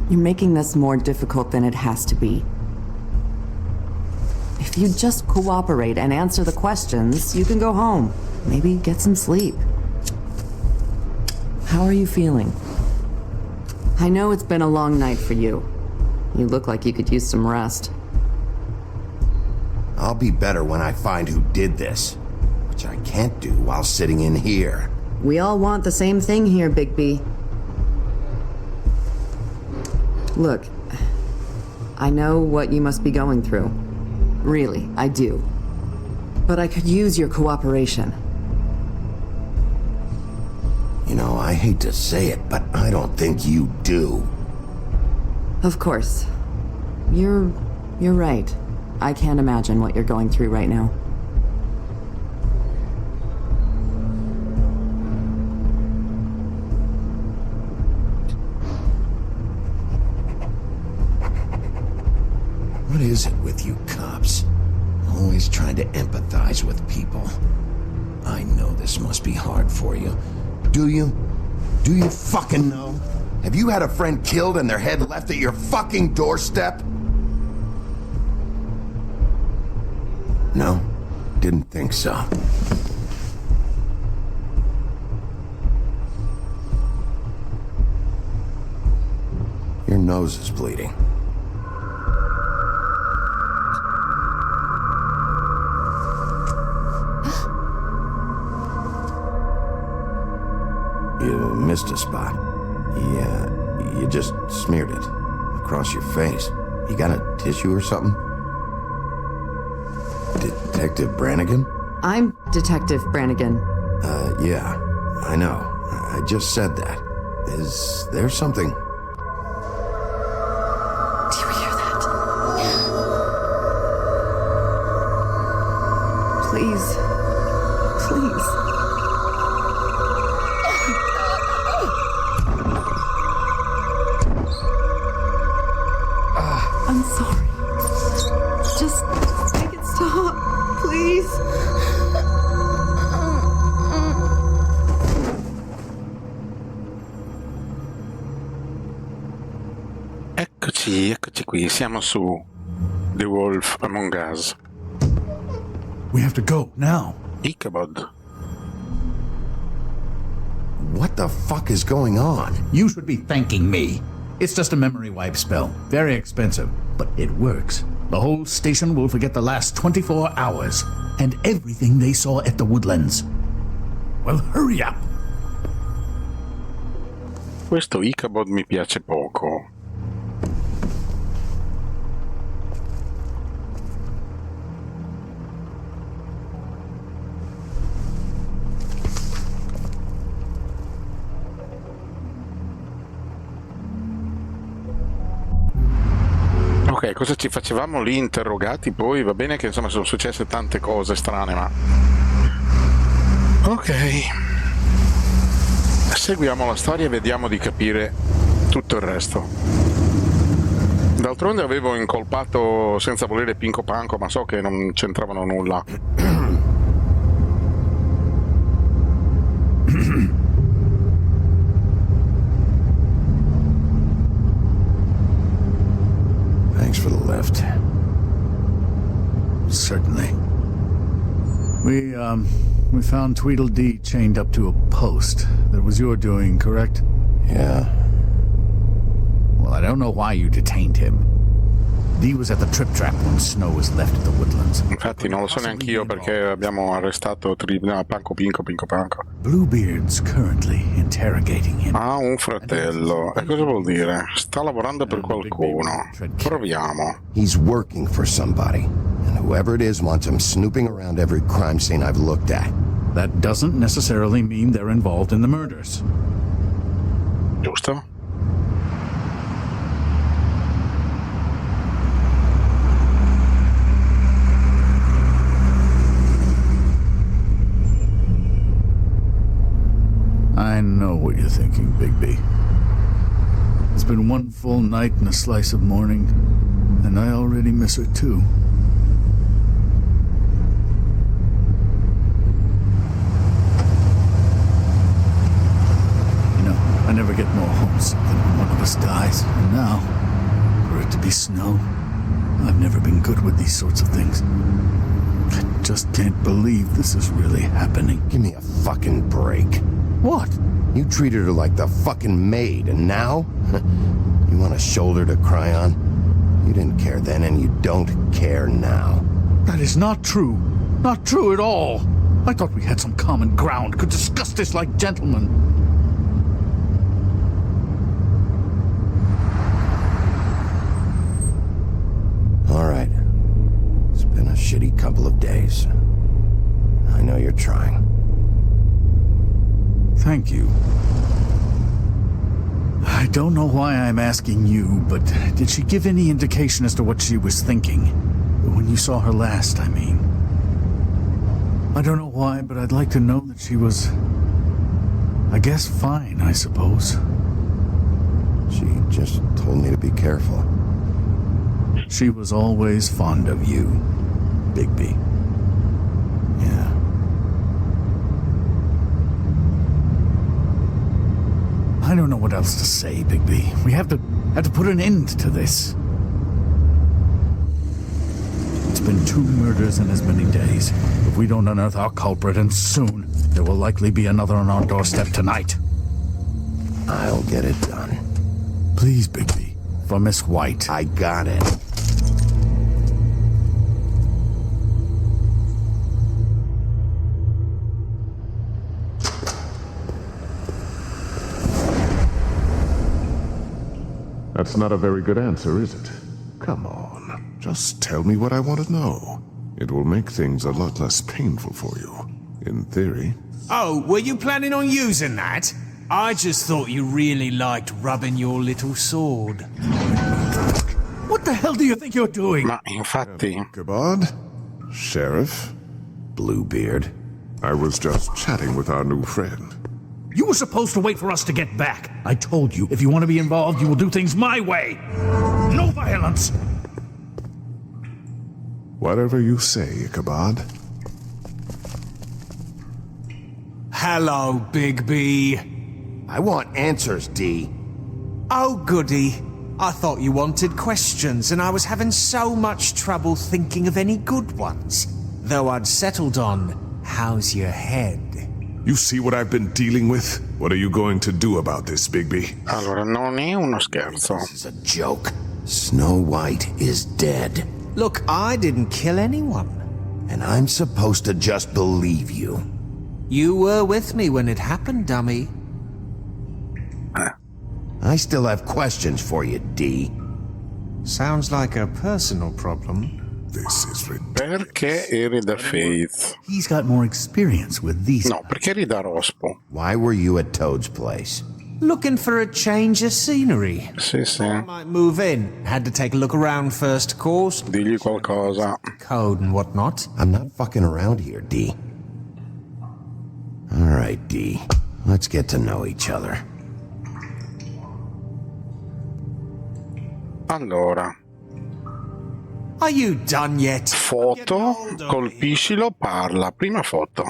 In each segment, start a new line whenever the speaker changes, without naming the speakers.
You're making this more difficult than it has to be. If you just cooperate and answer the questions, you can go home. Maybe get some sleep. How are you feeling? I know it's been a long night for you. You look like you could use some rest.
I'll be better when I find who did this, which I can't do while sitting in here.
We all want the same thing here, Bigby. Look, I know what you must be going through. Really, I do. But I could use your cooperation.
You know, I hate to say it, but I don't think you do.
Of course. You're right. I can't imagine what you're going through right now.
What is it with you cops? Always trying to empathize with people. I know this must be hard for you. Do you? Do you fucking know? Have you had a friend killed and their head left at your fucking doorstep? No, didn't think so. Your nose is bleeding. You missed a spot. Yeah, you just smeared it across your face. You got a tissue or something? Detective Brannigan?
I'm Detective Brannigan.
Yeah, I know. I just said that. Is there something?
Do you hear that? Please. Please. I'm sorry. Just make it stop, please.
Eccoci qui, siamo su The Wolf Among Us.
We have to go, now.
Ichabod.
What the fuck is going on?
You should be thanking me. It's just a memory wipe spell. Very expensive, but it works. The whole station will forget the last 24 hours and everything they saw at the Woodlands. Well, hurry up.
Questo Ichabod mi piace poco. Ok, cosa ci facevamo lì interrogati? Poi va bene che insomma sono successe tante cose strane, ma... Ok. Seguiamo la storia e vediamo di capire tutto il resto. D'altronde avevo incolpato senza volere Pinco Panco, ma so che non c'entravano nulla.
Thanks for the lift.
Certainly. We found Tweedledee chained up to a post. That was your doing, correct?
Yeah.
Well, I don't know why you detained him. Dee was at the Trip Trap when Snow was left at the Woodlands.
Infatti non lo so neanch'io perché abbiamo arrestato Panco Pinco Panco.
Bluebeard's currently interrogating him.
Ha un fratello. E cosa vuol dire? Sta lavorando per qualcuno. Proviamo.
He's working for somebody. And whoever it is wants him snooping around every crime scene I've looked at.
That doesn't necessarily mean they're involved in the murders.
Giusto?
I know what you're thinking, Bigby. It's been one full night and a slice of morning, and I already miss her too. You know, I never never get more homesick than when one of us dies. And now, for it to be snow, I've never been good with these sorts of things. I just can't believe this is really happening.
Give me a fucking break.
What?
You treated her like the fucking maid, and now? You want a shoulder to cry on? You didn't care then, and you don't care now.
That is not true. Not true at all. I thought we had some common ground, could discuss this like gentlemen.
All right. It's been a shitty couple of days. I know you're trying.
Thank you. I don't know why I'm asking you, but did she give any indication as to what she was thinking? When you saw her last, I mean. I don't know why, but I'd like to know that she was, I guess, fine, I suppose.
She just told me to be careful.
She was always fond of you, Bigby.
Yeah.
I don't know what else to say, Bigby. We have to put an end to this. It's been 2 murders in as many days. If we don't unearth our culprit, and soon, there will likely be another on our doorstep tonight.
I'll get it done.
Please, Bigby. For Miss White.
I got it.
That's not a very good answer, is it? Come on, just tell me what I want to know. It will make things a lot less painful for you, in theory.
Oh, were you planning on using that? I just thought you really liked rubbing your little sword.
What the hell do you think you're doing?
Ma infatti,
Ichabod? Sheriff?
Bluebeard.
I was just chatting with our new friend.
You were supposed to wait for us to get back. I told you, if you want to be involved, you will do things my way. No violence.
Whatever you say, Ichabod.
Hello, Bigby.
I want answers, D.
Oh, goody. I thought you wanted questions, and I was having so much trouble thinking of any good ones. Though I'd settled on, how's your head?
You see what I've been dealing with? What are you going to do about this, Bigby?
allora non è uno scherzo.
This is a joke. Snow White is dead.
Look, I didn't kill anyone.
And I'm supposed to just believe you.
You were with me when it happened, dummy.
I still have questions for you, D.
Sounds like a personal problem.
This is ridiculous.
Perché eri da Faith?
He's got more experience with these.
No, perché eri da Rospo?
Why were you at Toad's place?
Looking for a change of scenery.
Sì, sì.
I might move in. Had to take a look around first, of course.
Digli qualcosa.
Code and whatnot.
I'm not fucking around here, D. All right, D. Let's get to know each other.
Allora,
Are you done yet?
foto, colpiscilo, parla. Prima foto.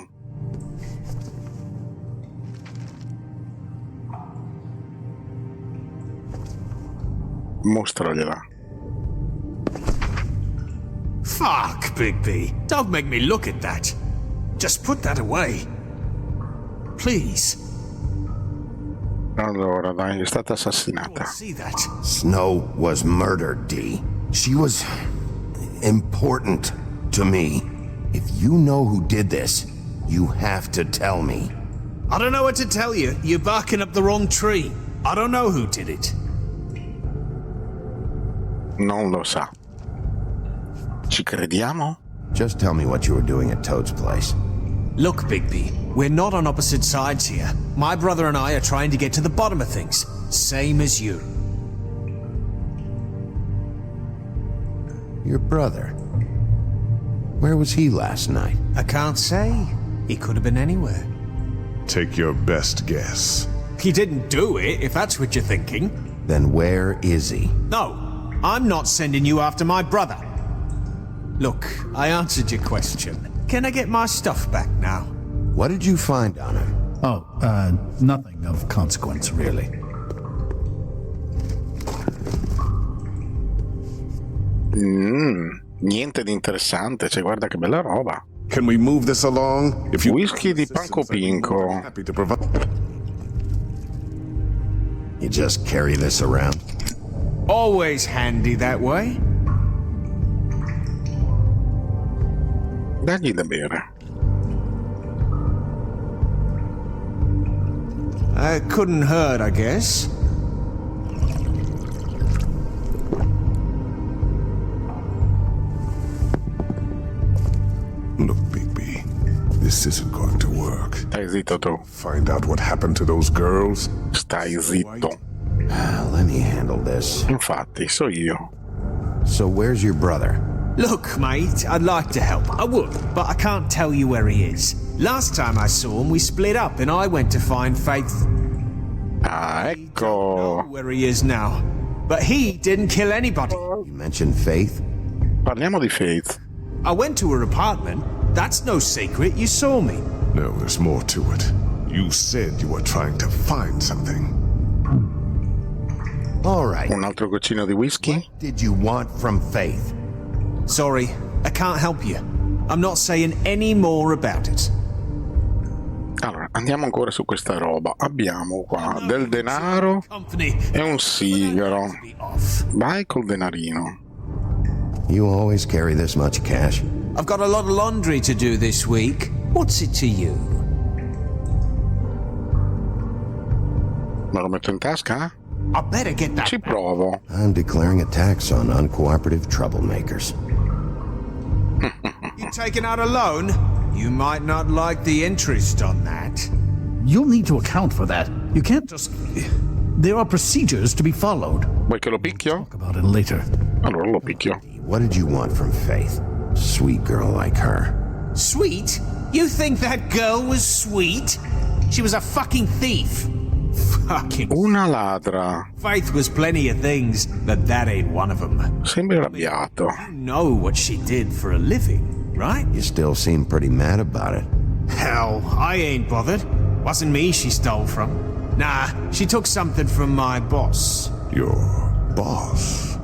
Mostragliela.
Fuck, Bigby. Don't make me look at that. Just put that away. Please.
Allora, dai, è stata
I
assassinata.
won't see that.
Snow was murdered, D. She was important to me. If you know who did this, you have to tell me.
I don't know what to tell you. You're barking up the wrong tree. I don't know who did it.
Non lo sa. Ci crediamo?
Just tell me what you were doing at Toad's place.
Look, Bigby, we're not on opposite sides here. My brother and I are trying to get to the bottom of things. Same as you.
Your brother. Where was he last night?
I can't say. He could have been anywhere.
Take your best guess.
He didn't do it, if that's what you're thinking.
Then where is he?
No, I'm not sending you after my brother. Look, I answered your question. Can I get my stuff back now?
What did you find on him?
Oh, nothing of consequence, really.
Niente di interessante, cioè guarda che bella roba.
Can we move this along? If you
Whisky di Panco Pinco.
happy to provide.
You just carry this around?
Always handy that way.
Dagli da bere.
Couldn't hurt, I guess.
Look, Bigby, this isn't going to work.
Stai zitto tu.
Find out what happened to those girls.
Stai zitto.
Let me handle this.
Infatti, so io.
So where's your brother?
Look, mate, I'd like to help. I would, but I can't tell you where he is. Last time I saw him, we split up and I went to find Faith.
Ah,
Don't
ecco.
know where he is now. But he didn't kill anybody.
You mentioned Faith?
Parliamo di Faith.
I went to her apartment. That's no secret. You saw me.
No, there's more to it. You said you were trying to find something.
All right.
Un altro goccino di whisky?
Did you want from Faith?
Sorry, I can't help you. I'm not saying any more about it.
Allora, andiamo ancora su questa roba. Abbiamo qua del denaro
Company.
e un sigaro.
Be off.
Vai col denarino.
You always carry this much cash?
I've got a lot of laundry to do this week. What's it to you?
Me lo metto in tasca?
I better get that.
Ci provo.
I'm declaring a tax on uncooperative troublemakers.
You taking out a loan? You might not like the interest on that.
You'll need to account for that. You can't just... There are procedures to be followed.
Vuoi che lo picchio?
Talk about it later.
Allora lo picchio.
What did you want from Faith? Sweet girl like her.
Sweet? You think that girl was sweet? She was a fucking thief. Fucking...
Una ladra.
Faith was plenty of things, but that ain't one of them.
Sembri arrabbiato.
You know what she did for a living, right?
You still seem pretty mad about it.
Hell, I ain't bothered. Wasn't me she stole from. Nah, she took something from my boss.
Your boss?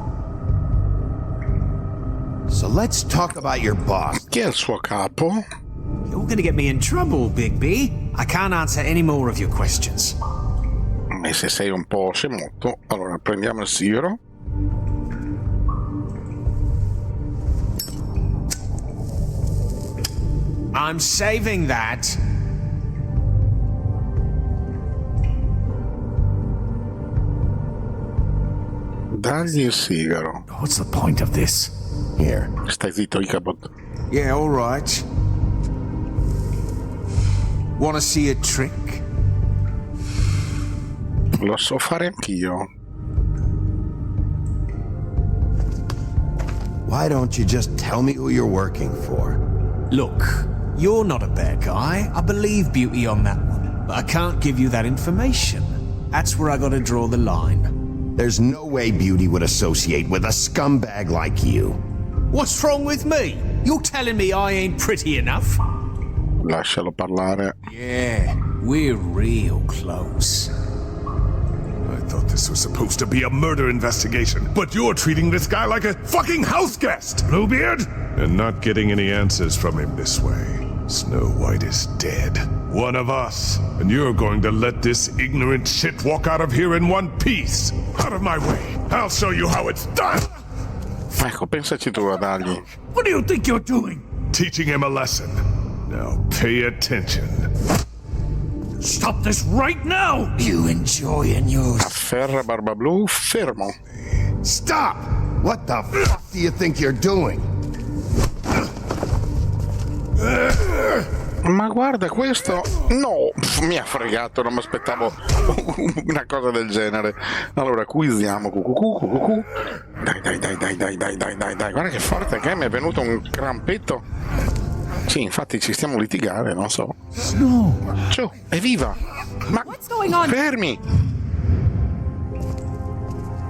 So let's talk about your boss.
Chi è il suo capo?
You're gonna get me in trouble, Bigby. I can't answer any more of your questions.
E se sei un po' scemotto, allora prendiamo il sigaro.
I'm saving that.
Dagli il sigaro.
What's the point of this?
Here.
Stai zitto, Ichabod.
Yeah, all right. Wanna see a trick?
Lo so fare anch'io.
Why don't you just tell me who you're working for?
Look, you're not a bad guy. I believe Beauty on that one. But I can't give you that information. That's where I gotta draw the line.
There's no way Beauty would associate with a scumbag like you.
What's wrong with me? You're telling me I ain't pretty enough?
Lascialo parlare.
Yeah, we're real close.
I thought this was supposed to be a murder investigation, but you're treating this guy like a fucking house guest, Bluebeard! And not getting any answers from him this way. Snow White is dead. One of us. And you're going to let this ignorant shit walk out of here in one piece. Out of my way. I'll show you how it's done.
Ecco, pensaci tu a dargli.
What do you think you're doing?
Teaching him a lesson. Now pay attention.
Stop this right now!
You enjoying yours?
Afferra Barba Blu, fermo.
Stop! What the fuck do you think you're doing?
Ma guarda questo. No, mi ha fregato, non mi aspettavo una cosa del genere. Allora, quiziamo. Cucucu. Dai. Guarda che forte che è, mi è venuto un crampetto. Sì, infatti ci stiamo a litigare, non so.
No.
Ciao, evviva! Ma fermi!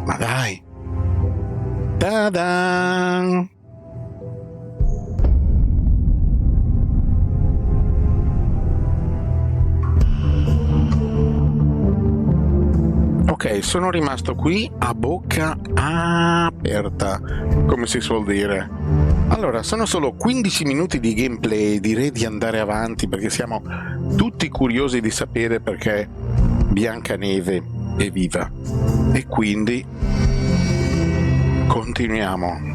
Ma dai! Ta-da! Ok, sono rimasto qui a bocca aperta, come si suol dire. Allora, sono solo 15 minuti di gameplay, direi di andare avanti perché siamo tutti curiosi di sapere perché Biancaneve è viva. E quindi continuiamo.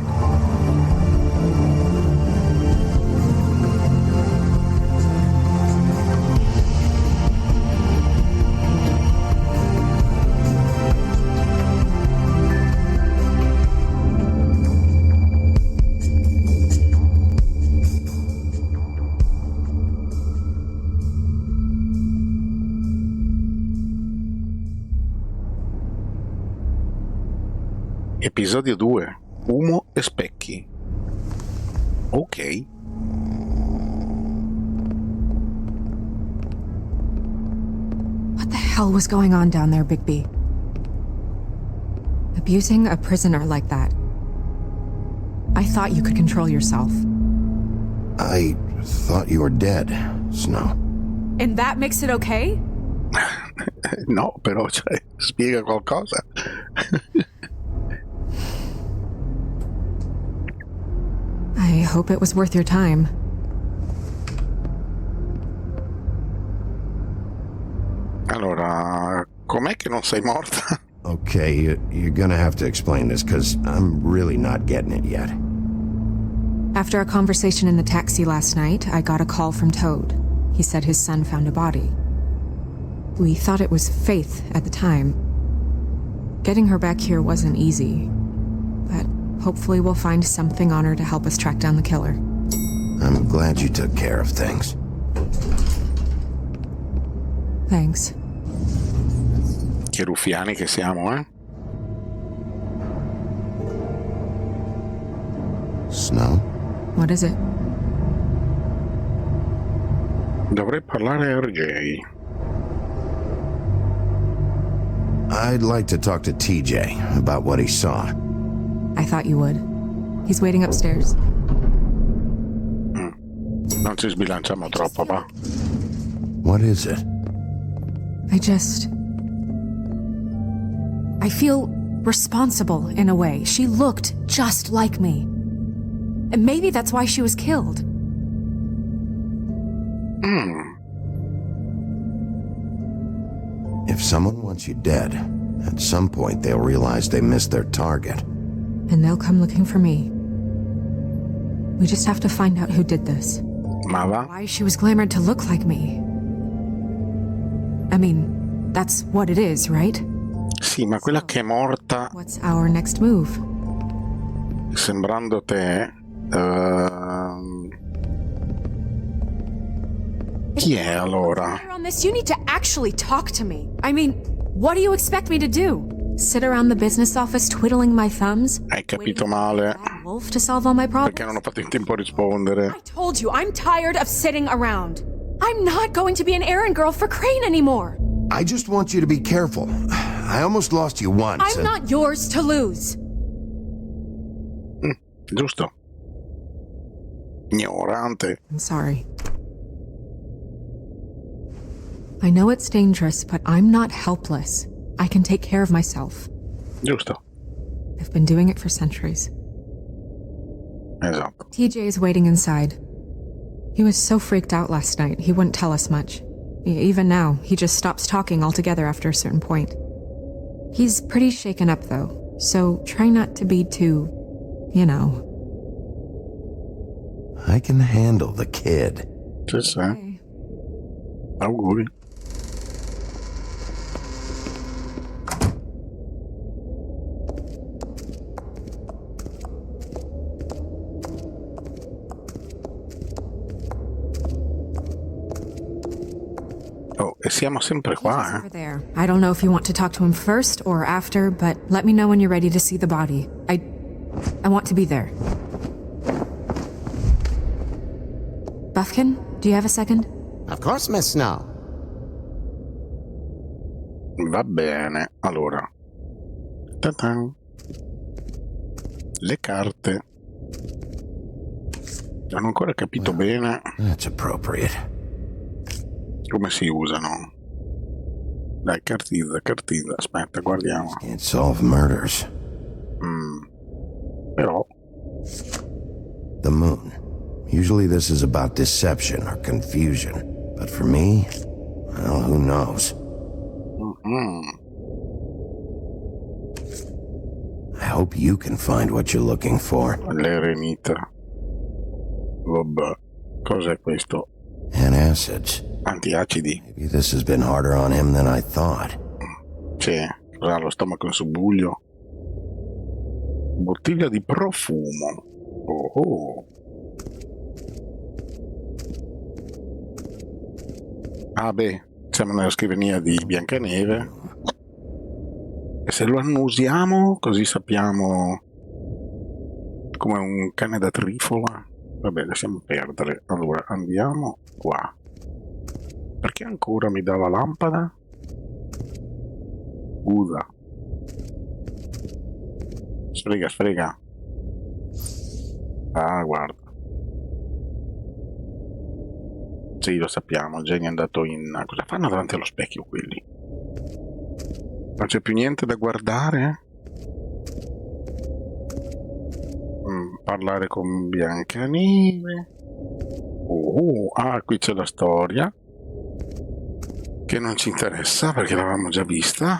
Episodio 2. Fumo e specchi. Ok.
What the hell was going on down there, Bigby? Abusing a prisoner like that. I thought you could control yourself.
I thought you were dead, Snow.
And that makes it okay?
No, però cioè, spiega qualcosa.
I hope it was worth your time.
Allora, com'è che non sei morta?
Okay, you're gonna have to explain this, because I'm really not getting it yet.
After a conversation in the taxi last night, I got a call from Toad. He said his son found a body. We thought it was Faith at the time. Getting her back here wasn't easy, but hopefully we'll find something on her to help us track down the killer.
I'm glad you took care of things.
Thanks.
Che ruffiani che siamo, eh?
Snow?
What is it?
Dovrei parlare a RJ.
I'd like to talk to TJ about what he saw.
I thought you would. He's waiting upstairs.
Non ci sbilanciamo troppo, va?
What is it?
I feel responsible in a way. She looked just like me. And maybe that's why she was killed.
If someone wants you dead, at some point they'll realize they missed their target.
And they'll come looking for me. We just have to find out who did this.
Ma va?
Why she was glamored to look like me. I mean, that's what it is, right?
Sì, ma quella che è morta,
What's our next move?
sembrando te... Chi è allora?
On this, you need to actually talk to me. I mean, what do you expect me to do? Sit around the business office twiddling my thumbs?
Hai capito male,
Wolf to solve all my problems?
perché non ho fatto in tempo a rispondere.
I told you, I'm tired of sitting around. I'm not going to be an errand girl for Crane anymore.
I just want you to be careful. I almost lost you once.
I'm not yours to lose.
Giusto? Ignorante.
I'm sorry. I know it's dangerous, but I'm not helpless. I can take care of myself.
Giusto.
I've been doing it for centuries.
Esatto.
TJ is waiting inside. He was so freaked out last night, he wouldn't tell us much. Even now, he just stops talking altogether after a certain point. He's pretty shaken up, though, so try not to be too, you know.
I can handle the kid.
Sì, sì.
Okay.
Auguri. Oh, e siamo sempre
He's
qua,
over there. I don't know if you want to talk to him first or after, but let me know when you're ready to see the body. I want to be there. Buffkin, do you have a second?
Of course, Miss Snow.
Va bene, allora. Ta-tan. Le carte. Non ho ancora capito bene
That's appropriate.
come si usano. Dai, cartilla, aspetta, guardiamo.
Can't solve murders.
Però,
The moon. Usually this is about deception or confusion. But for me, well, who knows? I hope you can find what you're looking for.
l'erenita. Vabbè, cos'è questo?
Antacids.
Antiacidi?
Maybe this has been harder on him than I thought.
Sì, ha lo stomaco in subbuglio. Bottiglia di profumo. Oh. Ah beh, siamo nella scrivania di Biancaneve. E se lo annusiamo, così sappiamo come un cane da trifola. Vabbè, lasciamo perdere. Allora, andiamo qua. Perché ancora mi dà la lampada? Scusa. Sfrega. Ah, guarda. Sì, lo sappiamo, il genio è andato in... Cosa fanno davanti allo specchio quelli? Non c'è più niente da guardare? Parlare con Biancaneve. Qui c'è la storia. Che non ci interessa perché l'avevamo già vista.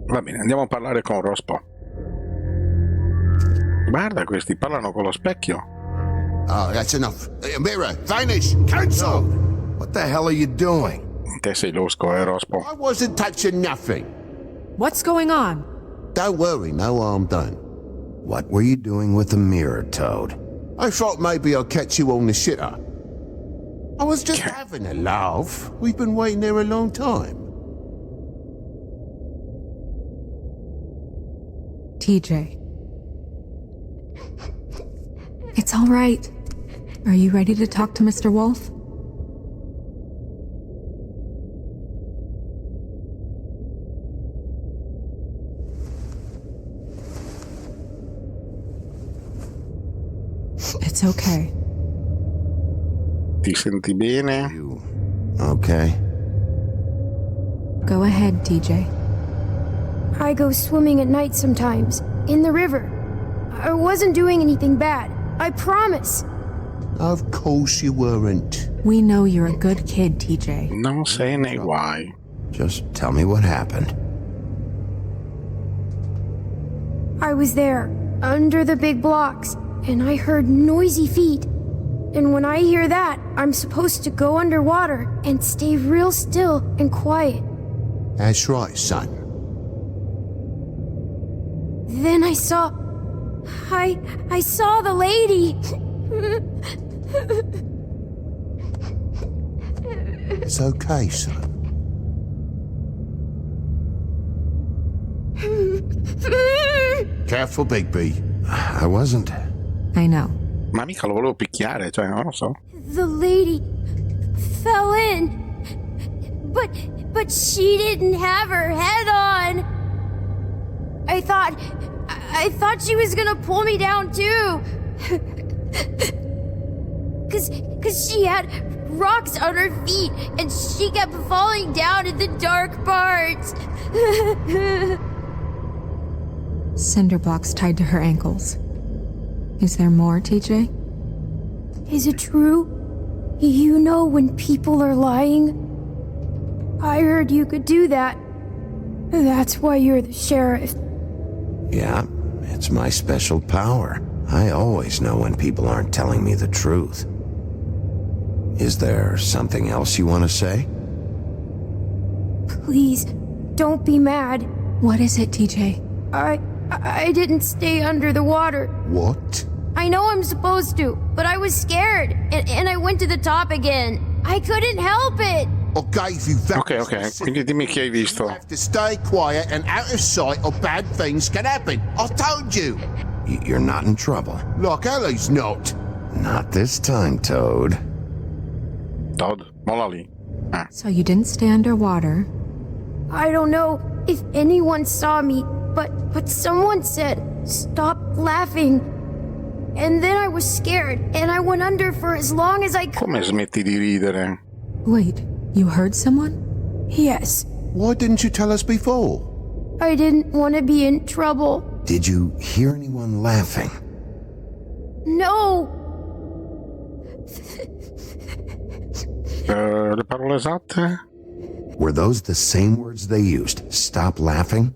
Va bene, andiamo a parlare con Rospo. Guarda, questi parlano con lo specchio.
Oh, that's enough. Mirror, vanish, cancel!
What the hell are you doing?
Te sei losco, Rospo?
I wasn't touching nothing.
What's going on?
Don't worry, no harm done.
What were you doing with the mirror, Toad?
I thought maybe I'd catch you on the shitter. I was just having a laugh. We've been waiting there a long time.
TJ. It's all right. Are you ready to talk to Mr. Wolf? It's okay.
Ti senti bene?
You okay?
Go ahead, TJ.
I go swimming at night sometimes, in the river. I wasn't doing anything bad, I promise.
Of course you weren't.
We know you're a good kid, TJ.
Non sei nei guai.
Just tell me what happened.
I was there, under the big blocks, and I heard noisy feet. And when I hear that, I'm supposed to go underwater and stay real still and quiet.
That's right, son.
Then I saw the lady.
It's okay, son. Careful, Bigby.
I wasn't.
I know.
Ma mica lo volevo picchiare, cioè, non lo so.
The lady fell in. But she didn't have her head on. I thought she was gonna pull me down too. Cause she had rocks on her feet and she kept falling down in the dark parts.
Cinder blocks tied to her ankles. Is there more, TJ?
Is it true? You know when people are lying? I heard you could do that. That's why you're the sheriff.
Yeah, it's my special power. I always know when people aren't telling me the truth. Is there something else you want to say?
Please, don't be mad.
What is it, TJ?
I didn't stay under the water.
What?
I know I'm supposed to, but I was scared, and I went to the top again. I couldn't help it.
I gave you that.
Ok, quindi dimmi chi hai visto.
You have to stay quiet and out of sight or bad things can happen. I told you.
You're not in trouble.
Like Ellie's not.
Not this time, Toad.
Todd, molla lì.
So you didn't stay underwater.
I don't know if anyone saw me, but someone said, stop laughing. And then I was scared, and I went under for as long as I could.
Come smetti di ridere?
Wait, you heard someone?
Yes,
Why didn't you tell us before?
I didn't want to be in trouble.
Did you hear anyone laughing?
No!
Le parole esatte?
Were those the same words they used? Stop laughing?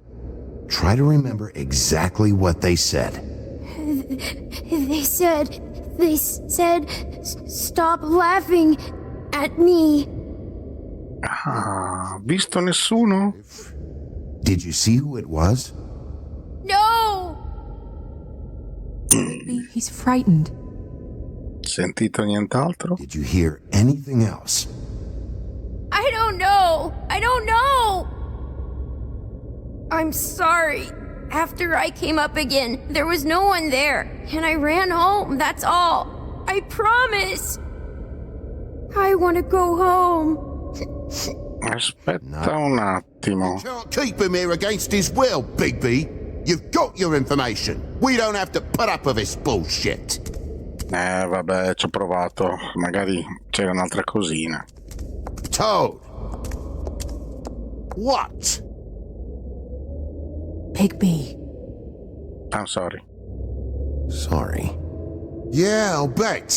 Try to remember exactly what they said.
They said, stop laughing at me.
Ah, visto nessuno?
Did you see who it was?
No!
He's frightened.
Sentito nient'altro?
Did you hear anything else?
I don't know! I'm sorry. After I came up again, there was no one there, and I ran home, that's all. I promise. I want to go home.
Aspetta un attimo.
Can't keep him here against his will, Bigby. You've got your information. We don't have to put up with this bullshit.
Vabbè, ci ho provato. Magari c'era un'altra cosina.
Toad. What?
Bigby.
I'm sorry.
Sorry.
Yeah, I'll bet.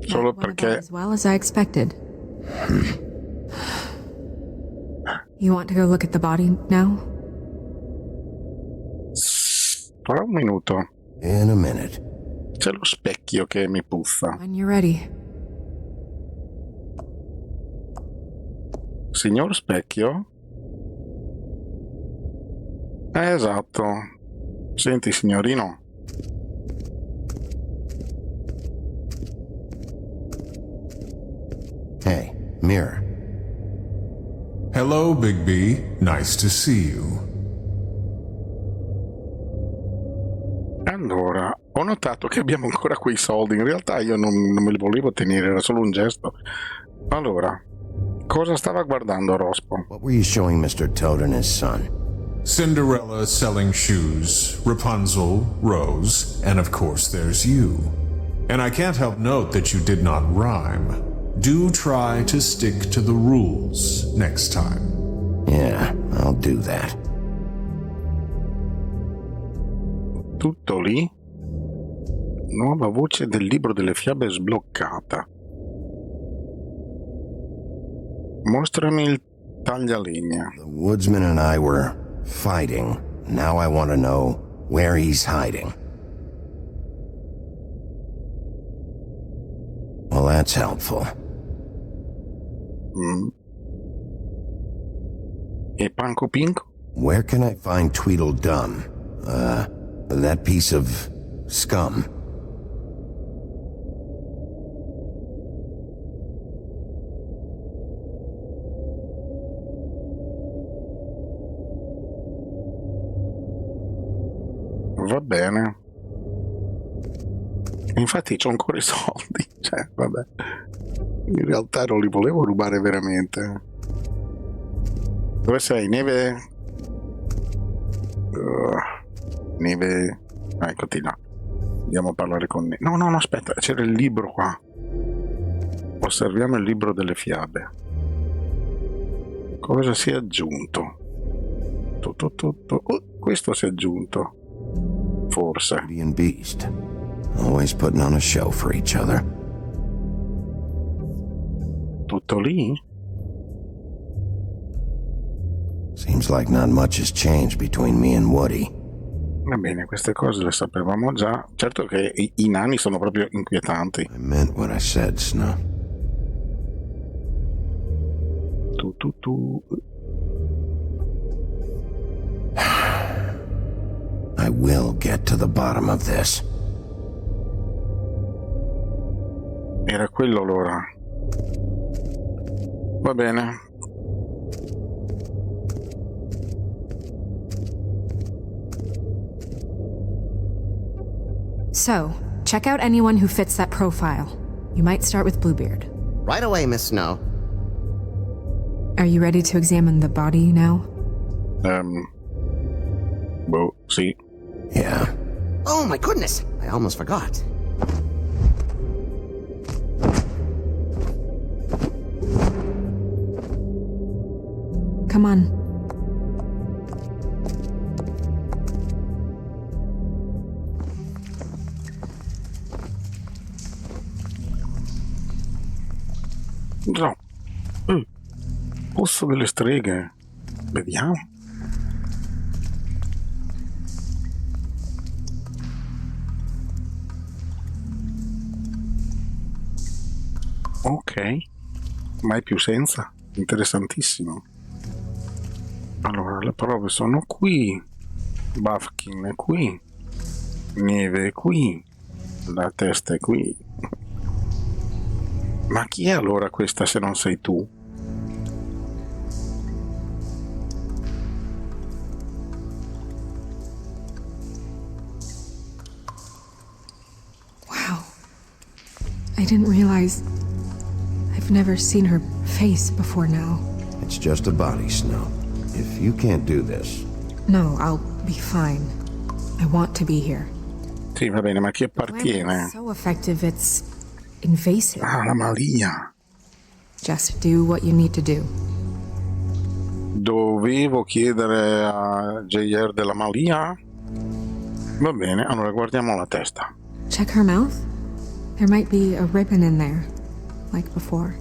Solo
That went about
perché...
as well as I expected. You want to go look at the body now?
Tra un minuto.
In a minute.
C'è lo specchio che mi puzza.
When you're ready.
Signor specchio? Esatto. Senti, signorino.
Hey, mirror.
Hello, Bigby. Nice to see you.
Allora, ho notato che abbiamo ancora quei soldi. In realtà io non me li volevo tenere, era solo un gesto. Allora, cosa stava guardando Rospo?
What were you showing Mr. Toad and his son?
Cinderella selling shoes, Rapunzel, Rose, and of course there's you. And I can't help note that you did not rhyme. Do try to stick to the rules next time.
Yeah, I'll do that.
Tutto lì? Nuova voce del libro delle fiabe sbloccata. Mostrami il taglialegna.
The woodsman and I were fighting. Now I want to know where he's hiding. Well, that's helpful.
E Panco Pinco?
Where can I find Tweedledum? That piece of scum.
Va bene. Infatti c'ho ancora i soldi. Cioè, vabbè. In realtà non li volevo rubare veramente. Dove sei? Neve? Neve... eccoti là. Andiamo a parlare con Neve. No, aspetta. C'era il libro qua. Osserviamo il libro delle fiabe. Cosa si è aggiunto? Questo si è aggiunto. Forse.
Beauty and Beast. Always putting on a show for each other.
Tutto lì?
Seems like not much has changed between me and Woody.
Va bene, queste cose le sapevamo già. Certo che i nani sono proprio inquietanti.
I meant what I said, Snow. I will get to the bottom of this.
Era quello allora. Va bene.
So, check out anyone who fits that profile. You might start with Bluebeard.
Right away, Miss Snow.
Are you ready to examine the body now?
Boh, sì.
Yeah.
Oh my goodness! I almost forgot.
Come on.
No. Posto delle streghe. Vediamo. Ok. Mai più senza. Interessantissimo. Allora, le prove sono qui. Buffkin è qui. Neve è qui. La testa è qui. Ma chi è allora questa se non sei tu?
Wow. I didn't realize... I've never seen her face before now.
It's just a body, Snow. If you can't do this...
No, I'll be fine. I want to be here.
Sì, va bene, ma chi appartiene?
It's so effective, it's invasive.
Ah, la malia.
Just do what you need to do.
Dovevo chiedere a JR della malia? Va bene, allora guardiamo la testa.
Check her mouth. There might be a ribbon in there, like before.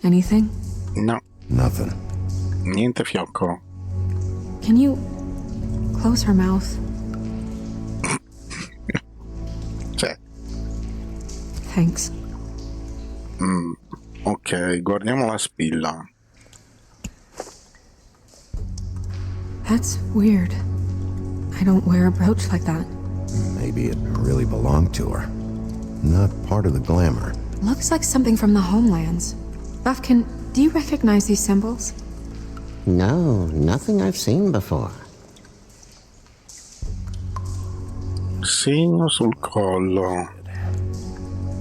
Anything?
No,
Nothing.
niente fiocco.
Can you close her mouth?
Cioè,
Thanks.
ok, guardiamo la spilla.
That's weird. I don't wear a brooch like that.
Maybe it really belonged to her. Not part of the glamour.
Looks like something from the homelands. Buffkin, do you recognize these symbols?
No, nothing I've seen before.
Segno sul collo.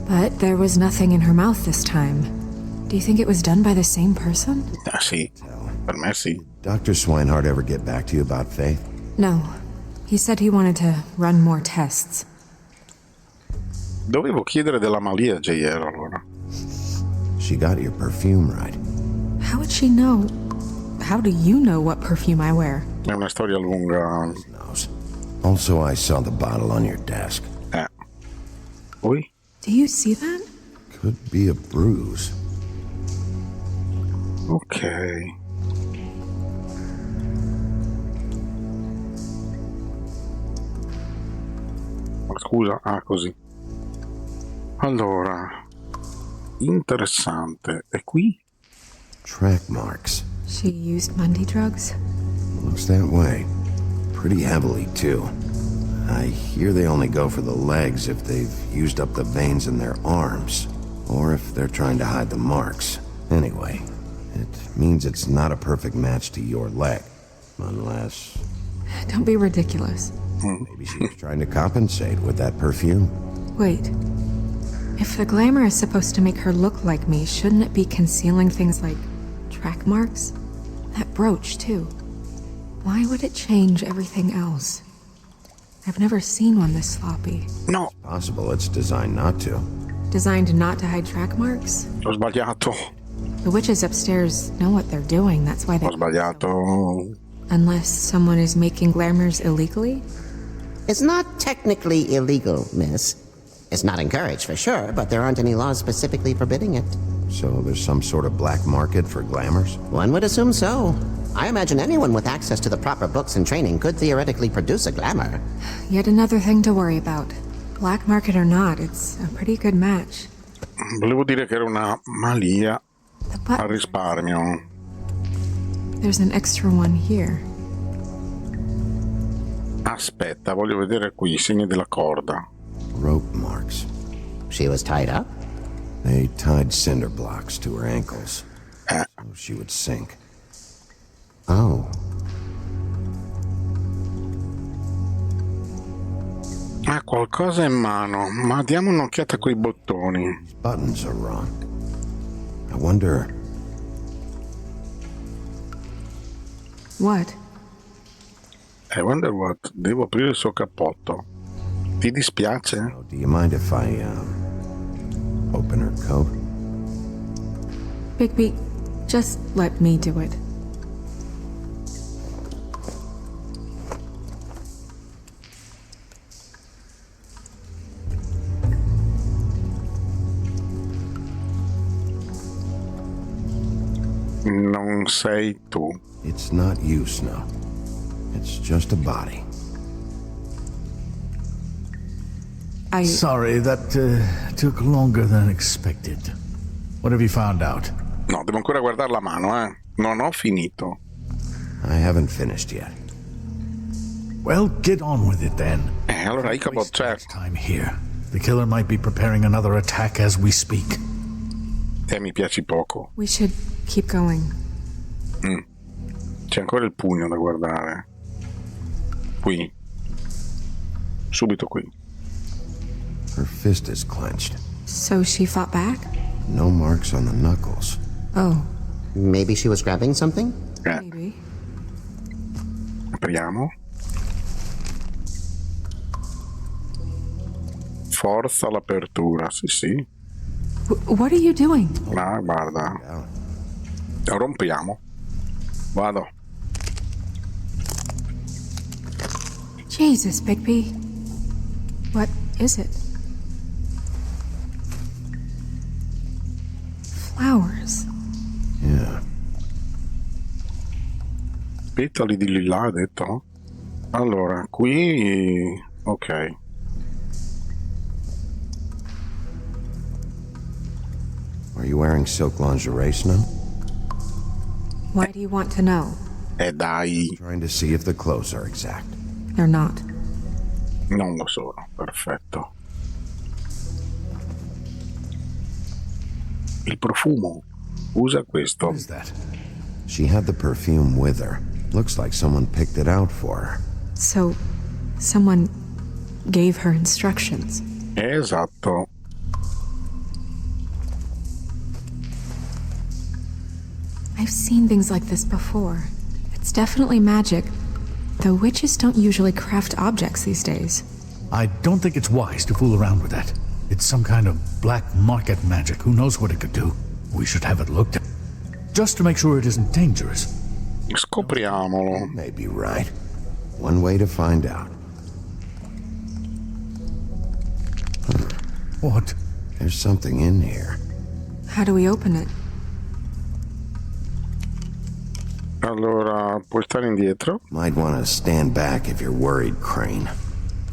But there was nothing in her mouth this time. Do you think it was done by the same person?
Ah sì, per me sì.
Dr. Swinehart ever get back to you about Faith?
No. He said he wanted to run more tests.
Dovevo chiedere della malia a JR allora.
She got your perfume right.
How would she know? How do you know what perfume I wear?
È una storia lunga.
Knows. Also, I saw the bottle on your desk.
Poi?
Do you see that?
Could be a bruise.
Ok. Ma scusa, così. Allora, interessante. E qui?
Track marks.
She used Mundy drugs?
Looks that way. Pretty heavily, too. I hear they only go for the legs if they've used up the veins in their arms, or if they're trying to hide the marks. Anyway, it means it's not a perfect match to your leg, unless...
Don't be ridiculous.
Maybe she was trying to compensate with that perfume.
Wait. If the glamour is supposed to make her look like me, shouldn't it be concealing things like track marks? That brooch, too. Why would it change everything else? I've never seen one this sloppy.
No,
Possible it's designed not to.
Designed not to hide track marks?
ho sbagliato.
The witches upstairs know what they're doing, that's why they...
Ho sbagliato.
Unless someone is making glamours illegally?
It's not technically illegal, miss. It's not encouraged for sure, but there aren't any laws specifically forbidding it.
So there's some sort of black market for glamours?
One would assume so. I imagine anyone with access to the proper books and training could theoretically produce a glamour.
Yet another thing to worry about. Black market or not, it's a pretty good match.
Volevo dire che era una malia
The
al
button.
risparmio.
There's an extra one here.
Aspetta, voglio vedere qui i segni della corda.
Rope marks.
She was tied up?
They tied cinder blocks to her ankles,
Eh,
so she would sink.
Oh.
ha qualcosa in mano, ma diamo un'occhiata coi bottoni.
These buttons are wrong. I wonder...
What?
I wonder what? Devo aprire il suo cappotto. Ti dispiace?
Do you mind if I, open her coat?
Bigby, just let me do it.
Non sei tu.
It's not you, Snow. It's just a body.
Sorry, that took longer than expected. What have you found out?
No, devo ancora guardare la mano, eh. Non ho finito.
I haven't finished yet.
Well, get on with it then.
Allora Ichabod c'è.
Time here. The killer might be preparing another attack as we speak.
Te mi piaci poco.
We should keep going.
C'è ancora il pugno da guardare. Qui. Subito qui.
Her fist is clenched.
So she fought back?
No marks on the knuckles.
Oh,
Maybe she was grabbing something?
maybe.
Apriamo. Forza l'apertura, sì sì.
What are you doing?
Ah, guarda. Rompiamo. Vado.
Jesus, Bigby. What is it? Flowers.
Yeah.
Petali di lilla, ha detto? Allora, qui... ok.
Are you wearing silk lingerie, Snow?
Why do you want to know?
Dai,
Trying to see if the clothes are exact.
They're not.
non lo sono. Perfetto. Il profumo. Usa questo.
What is that?
She had the perfume with her. Looks like someone picked it out for her.
So, someone gave her instructions.
Esatto.
I've seen things like this before. It's definitely magic, though witches don't usually craft objects these days.
I don't think it's wise to fool around with that. It's some kind of black market magic. Who knows what it could do? We should have it looked at. Just to make sure it isn't dangerous.
Scopriamolo.
You may be right. One way to find out.
What?
There's something in here.
How do we open it?
Allora, puoi stare indietro?
Might want to stand back if you're worried, Crane.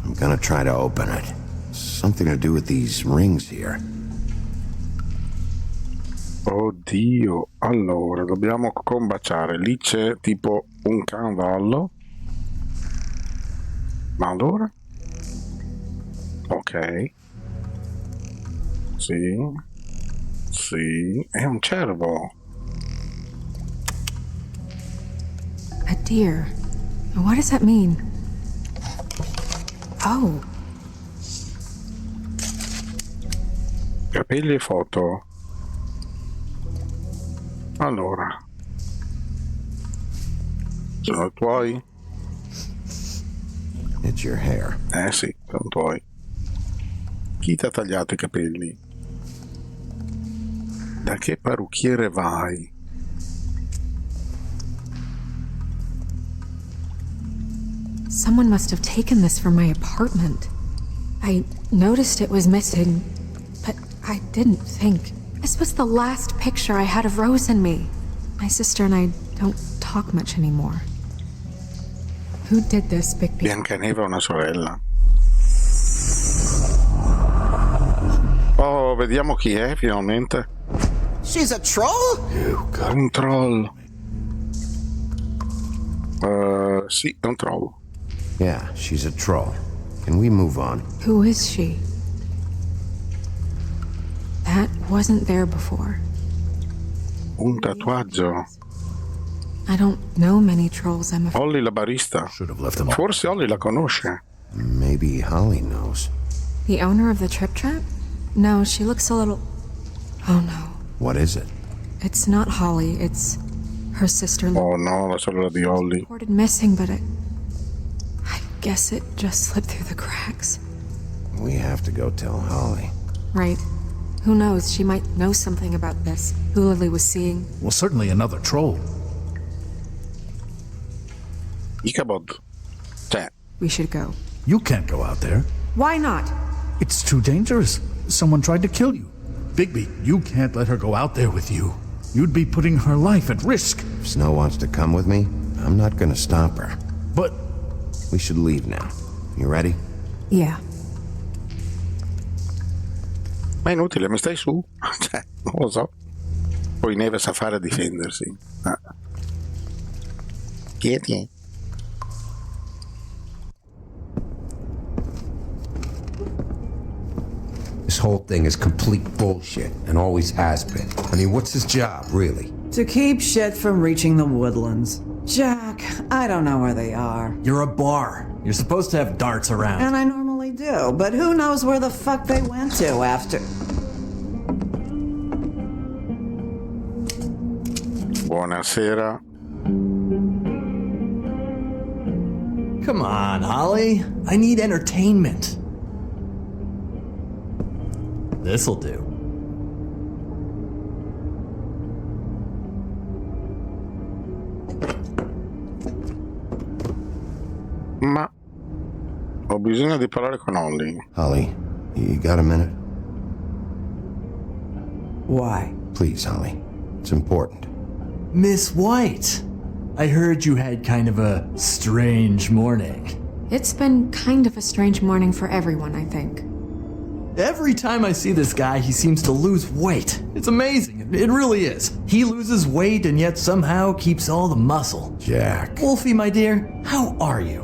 I'm gonna try to open it. Something to do with these rings here.
Oddio. Allora, dobbiamo combaciare. Lì c'è tipo un cavallo. Ma allora? Ok. Sì. Sì. È un cervo.
A deer. What does that mean? Oh,
Capelli e foto. Allora. Sono i tuoi?
It's your hair.
Eh sì, sono tuoi. Chi ti ha tagliato i capelli? Da che parrucchiere vai?
someone must have taken this from my apartment. I noticed it was missing, but I didn't think. This was the last picture I had of Rose and me. My sister and I don't talk much anymore. Who did this, Bigby?
Biancaneve ha una sorella. Oh, vediamo chi è finalmente.
She's a troll?
Un troll. Sì, è un troll.
Yeah, she's a troll. Can we move on?
Who is she? That wasn't there before.
Un tatuaggio.
I don't know many trolls, I'm afraid.
Holly la barista.
Should have left them.
Forse Holly la conosce.
Maybe Holly knows.
The owner of the Trip Trap? No, she looks a little... Oh no.
What is it?
It's not Holly, it's her sister.
Oh no, la sorella di Holly.
Reported missing, but I guess it just slipped through the cracks.
We have to go tell Holly.
Right. Who knows, she might know something about this. Who Lily was seeing.
Well, certainly another troll.
Ichabod. Cioè,
We should go.
You can't go out there.
Why not?
It's too dangerous. Someone tried to kill you. Bigby, you can't let her go out there with you. You'd be putting her life at risk.
If Snow wants to come with me, I'm not gonna stop her.
But
We should leave now. You ready?
Yeah.
ma è inutile, mi stai su? Cioè, non lo so. Poi Neve sa fare a difendersi. Chiedi.
This whole thing is complete bullshit, and always has been. I mean, what's his job, really?
To keep shit from reaching the woodlands. Jack, I don't know where they are.
You're a bar. You're supposed to have darts around.
And I normally do, but who knows where the fuck they went to after...
Buonasera.
Come on, Holly. I need entertainment. This'll do.
Ma ho bisogno di parlare con Holly.
Holly, you got a minute?
Why?
Please, Holly. It's important.
Miss White, I heard you had kind of a strange morning.
It's been kind of a strange morning for everyone, I think.
Every time I see this guy, he seems to lose weight. It's amazing. It really is. He loses weight and yet somehow keeps all the muscle.
Jack.
Wolfie, my dear, how are you?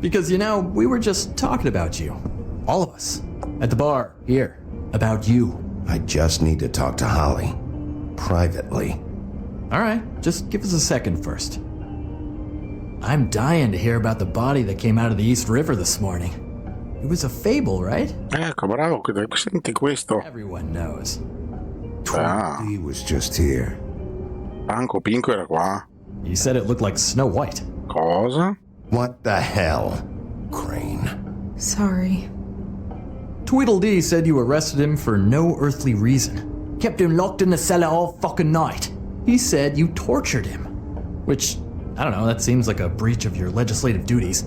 Because, you know, we were just talking about you. All of us. At the bar, here. About you.
I just need to talk to Holly. Privately.
All right, just give us a second first. I'm dying to hear about the body that came out of the East River this morning. It was a fable, right?
Ecco, bravo, senti questo.
Everyone knows.
He was just here.
Franco Pinco era qua.
You said it looked like Snow White.
Cosa?
What the hell? Crane.
Sorry.
Tweedledee said you arrested him for no earthly reason. Kept him locked in the cellar all fucking night. He said you tortured him. Which, I don't know, that seems like a breach of your legislative duties.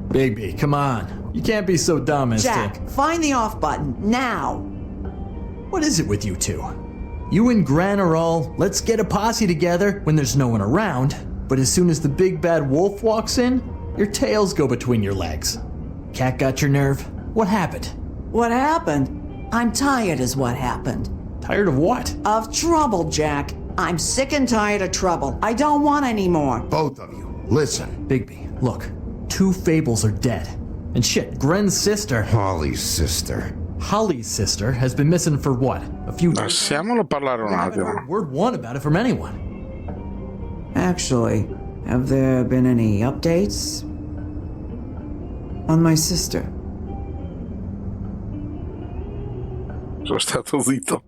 Bigby, come on. You can't be so dumb as
Jack, find the off button, now!
What is it with you two? You and Gran are all, let's get a posse together when there's no one around, but as soon as the big bad wolf walks in, your tails go between your legs. Cat got your nerve? What happened?
What happened? I'm tired is what happened.
Tired of what?
Of trouble, Jack. I'm sick and tired of trouble. I don't want any more.
Both of you, listen.
Bigby, look. 2 fables are dead. And shit, Gren's sister...
Holly's sister.
Holly's sister has been missing for what? A few days?
Lasciamolo parlare un
I haven't
attimo.
heard word one about it from anyone.
Actually, have there been any updates? On my sister?
Sono stato zitto.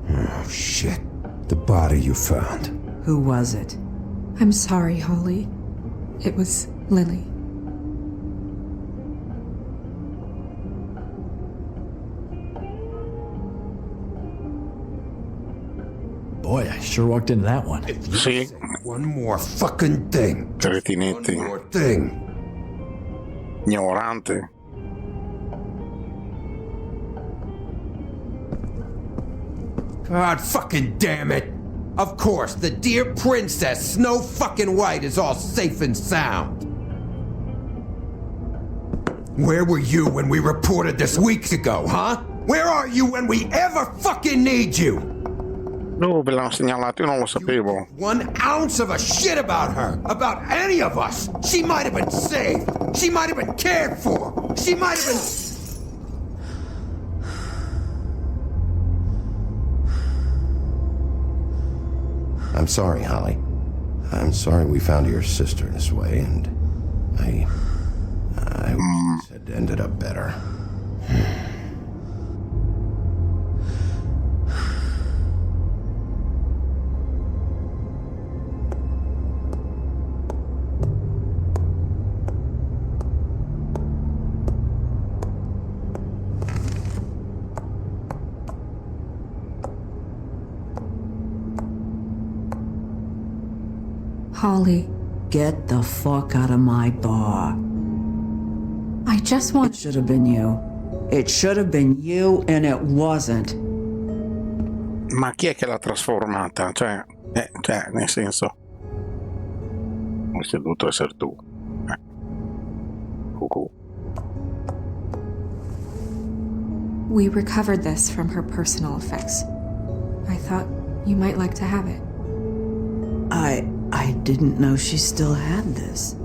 Oh, shit. The body you found.
Who was it?
I'm sorry, Holly. It was Lily.
Boy, I sure walked into that one.
Sì,
One more fucking thing. One
cretinetti.
more thing.
Ignorante.
God fucking damn it! Of course, the dear princess Snow fucking White is all safe and sound. Where were you when we reported this weeks ago, huh? Where are you when we ever fucking need you?
Dove l'hanno segnalato? Io non lo sapevo.
1 ounce of a shit about her, about any of us. She might have been saved. She might have been cared for. She might have been...
I'm sorry, Holly. I'm sorry we found your sister this way, and I wish it had ended up better.
Holly,
Get the fuck out of my bar.
I just
It
want...
should have been you. It should have been you, and it wasn't.
Ma chi è che l'ha trasformata? Cioè, nel senso... Questo è dovuto essere tu. Cucù.
We recovered this from her personal effects. I thought you might like to have it.
I didn't know she still had this.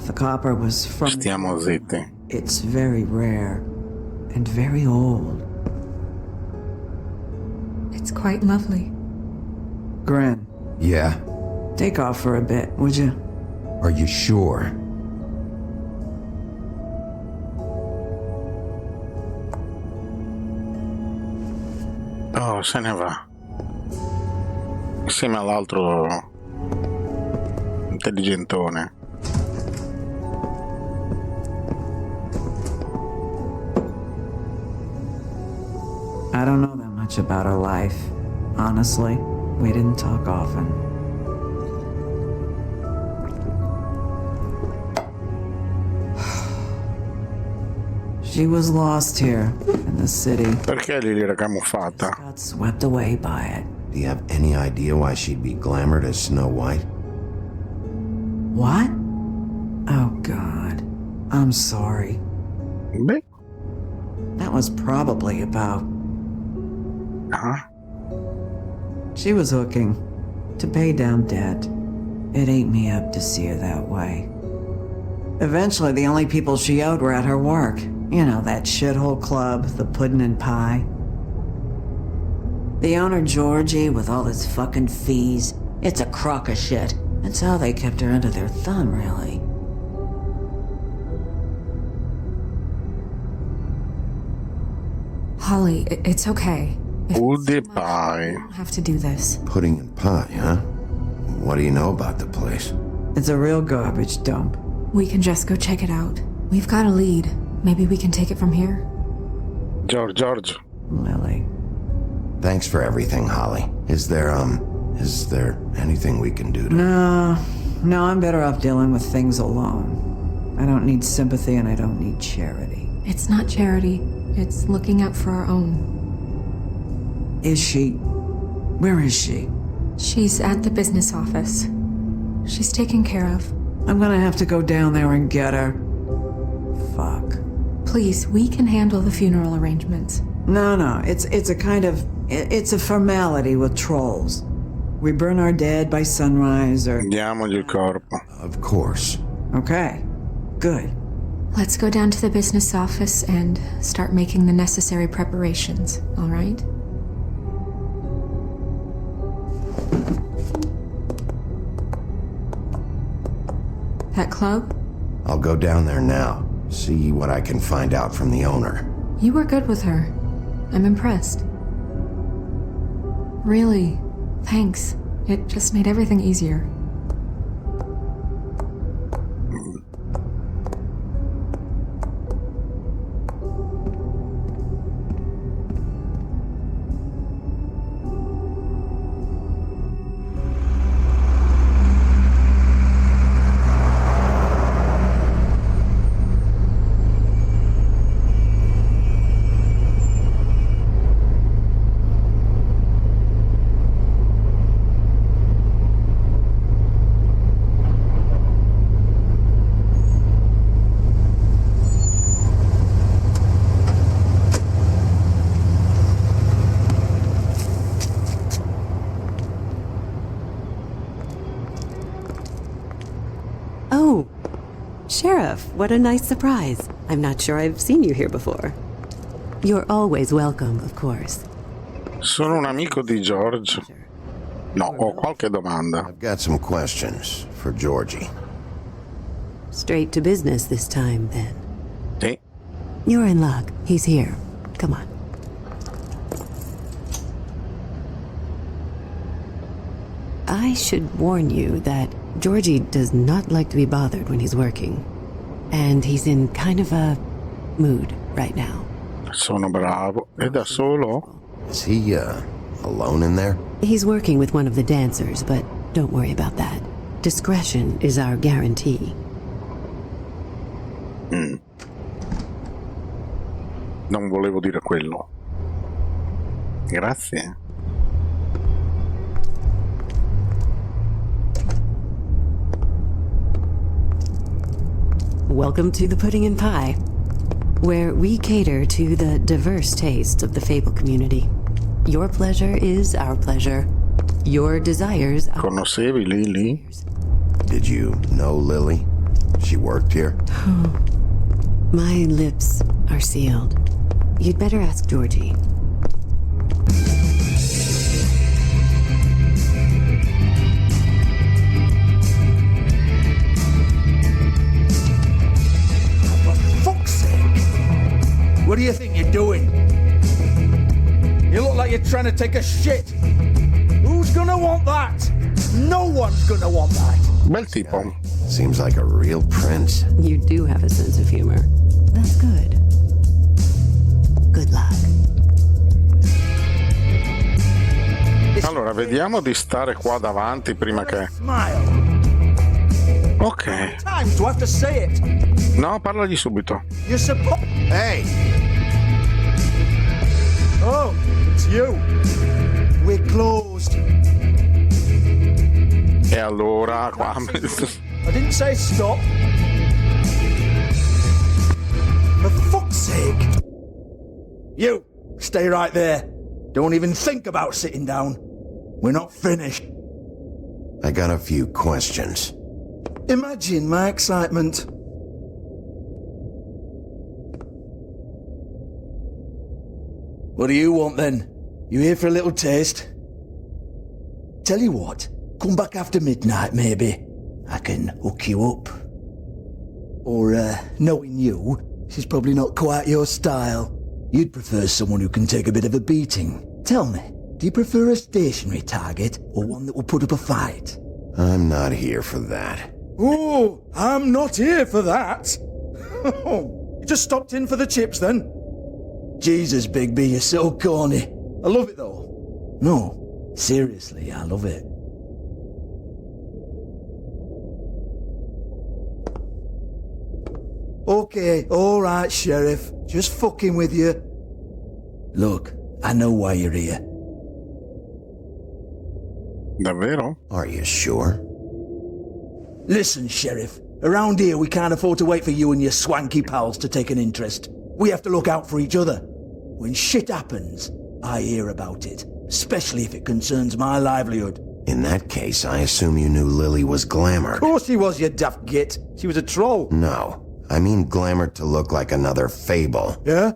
The copper was from...
Stiamo zitti.
It's very rare and very old.
It's quite lovely.
Gren,
Yeah?
take off for a bit, would you?
Are you sure?
Oh, se ne va. Insieme all'altro intelligentone.
I don't know that much about her life. Honestly, we didn't talk often. She was lost here in the city.
Perché lì era camuffata?
Got swept away by it.
Do you have any idea why she'd be glamored as Snow White?
What? Oh, God. I'm sorry.
Beh,
That was probably about...
ah,
She was hooking to pay down debt. It ate me up to see her that way. Eventually, the only people she owed were at her work. You know, that shithole club, the Puddin' and Pie. The owner, Georgie, with all his fucking fees, it's a crock of shit. That's how they kept her under their thumb, really.
Holly, it's okay. If
Pudding
it's too much,
pie.
you don't have to do this.
Pudding and pie, huh? What do you know about the place?
It's a real garbage dump.
We can just go check it out. We've got a lead. Maybe we can take it from here.
George.
Lily.
Thanks for everything, Holly. Is there anything we can do to...
No, I'm better off dealing with things alone. I don't need sympathy and I don't need charity.
It's not charity. It's looking out for our own.
Is she? Where is she?
She's at the business office. She's taken care of.
I'm gonna have to go down there and get her. Fuck.
Please, we can handle the funeral arrangements.
No, it's a kind of... It's a formality with trolls. We burn our dead by sunrise or...
Diamogli il corpo.
Of course.
Okay, good.
Let's go down to the business office and start making the necessary preparations, all right? That club?
I'll go down there now. See what I can find out from the owner.
You were good with her. I'm impressed. Really, thanks. It just made everything easier.
Oh, Sheriff, what a nice surprise. I'm not sure I've seen you here before. You're always welcome, of course.
Sono un amico di George. No, ho qualche domanda.
I've got some questions for Georgie.
Straight to business this time, then.
Sì.
You're in luck. He's here. Come on. I should warn you that Georgie does not like to be bothered when he's working. And he's in kind of a mood right now.
Sono bravo. È da solo?
Is he, alone in there?
He's working with one of the dancers, but Don't worry about that. Discretion is our guarantee.
Non volevo dire quello. Grazie.
Welcome to the Pudding and Pie, where we cater to the diverse tastes of the Fable community. Your pleasure is our pleasure. Your desires are...
Conoscevi Lily?
Did you know Lily? She worked here?
My lips are sealed. You'd better ask Georgie.
For fuck's sake! What do you think you're doing? You look like you're trying to take a shit. Who's gonna want that? No one's gonna want that.
Bel tipo.
Seems like a real prince.
You do have a sense of humor. That's good. Good luck.
Allora, vediamo di stare qua davanti prima che... Ok.
Times to have to say it.
No, parlagli subito.
You're supposed...
Hey!
Oh, it's you. We're closed.
E allora qua...
I didn't say stop. For fuck's sake. You, stay right there. Don't even think about sitting down. We're not finished.
I got a few questions.
Imagine my excitement. What do you want then? You here for a little taste? Tell you what, come back after midnight maybe. I can hook you up. Or, knowing you, this is probably not quite your style. You'd prefer someone who can take a bit of a beating. Tell me, do you prefer a stationary target or one that will put up a fight?
I'm not here for that.
Oh, I'm not here for that. You just stopped in for the chips then? Jesus, Bigby, you're so corny. I love it though. No, seriously, I love it. Okay, alright, Sheriff. Just fucking with you. Look, I know why you're here.
Davvero?
Are you sure?
Listen, Sheriff. Around here, we can't afford to wait for you and your swanky pals to take an interest. We have to look out for each other. When shit happens, I hear about it. Especially if it concerns my livelihood.
In that case, I assume you knew Lily was glamored.
Of course she was, you daft git. She was a troll.
No. I mean glamored to look like another fable.
Yeah?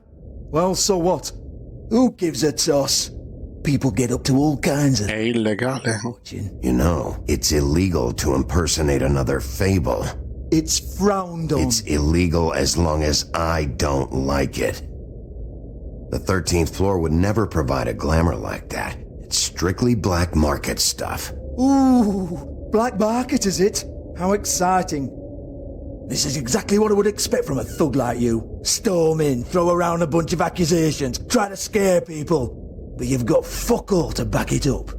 Well, so what? Who gives a toss? People get up to all kinds of...
È illegale.
You know, it's illegal to impersonate another fable.
It's frowned on.
It's illegal as long as I don't like it. The 13th floor would never provide a glamour like that. It's strictly black market stuff.
Ooh, black market is it? How exciting. This is exactly what I would expect from a thug like you. Storm in, throw around a bunch of accusations, try to scare people. But you've got fuck all to back it up.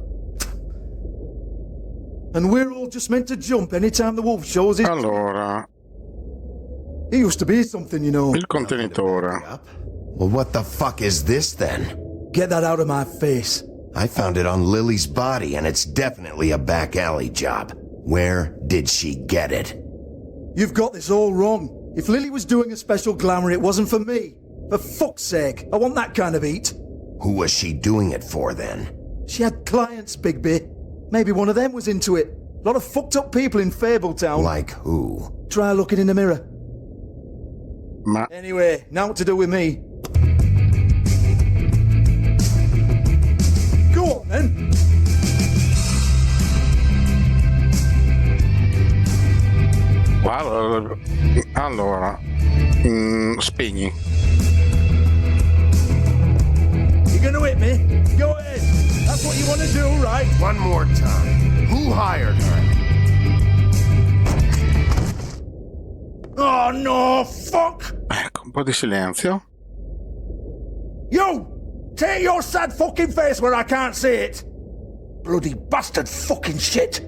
And we're all just meant to jump anytime the wolf shows his...
Allora...
He used to be something, you know.
Il contenitore.
Well, what the fuck is this then?
Get that out of my face.
I found it on Lily's body, and it's definitely a back alley job. Where did she get it?
You've got this all wrong. If Lily was doing a special glamour, it wasn't for me. For fuck's sake, I want that kind of eat.
Who was she doing it for, then?
She had clients, Bigby. Maybe one of them was into it. A lot of fucked up people in Fabletown.
Like who?
Try looking in the mirror.
Ma...
Anyway, now what to do with me? Go on, then.
Allora, spegni.
You gonna hit me? Go ahead. That's what you want to do, right?
One more time. Who hired her?
Oh no, fuck!
Ecco, un po' di silenzio.
You! Take your sad fucking face where I can't see it! Bloody bastard fucking shit!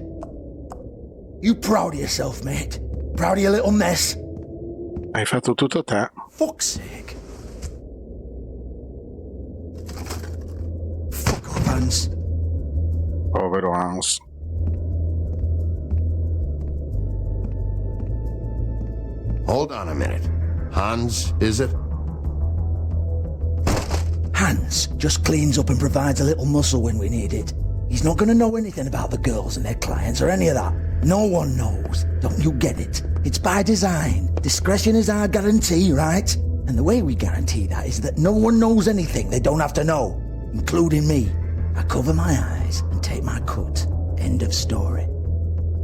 You proud of yourself, mate? Proud of your little mess?
Hai fatto tutto te.
Fuck's sake. Fuck off, Hans.
Povero Hans.
Hold on a minute. Hans, is it?
Hans just cleans up and provides a little muscle when we need it. He's not gonna know anything about the girls and their clients or any of that. No one knows. Don't you get it? It's by design. Discretion is our guarantee, right? And the way we guarantee that is that no one knows anything they don't have to know, including me. I cover my eyes and take my cut. End of story.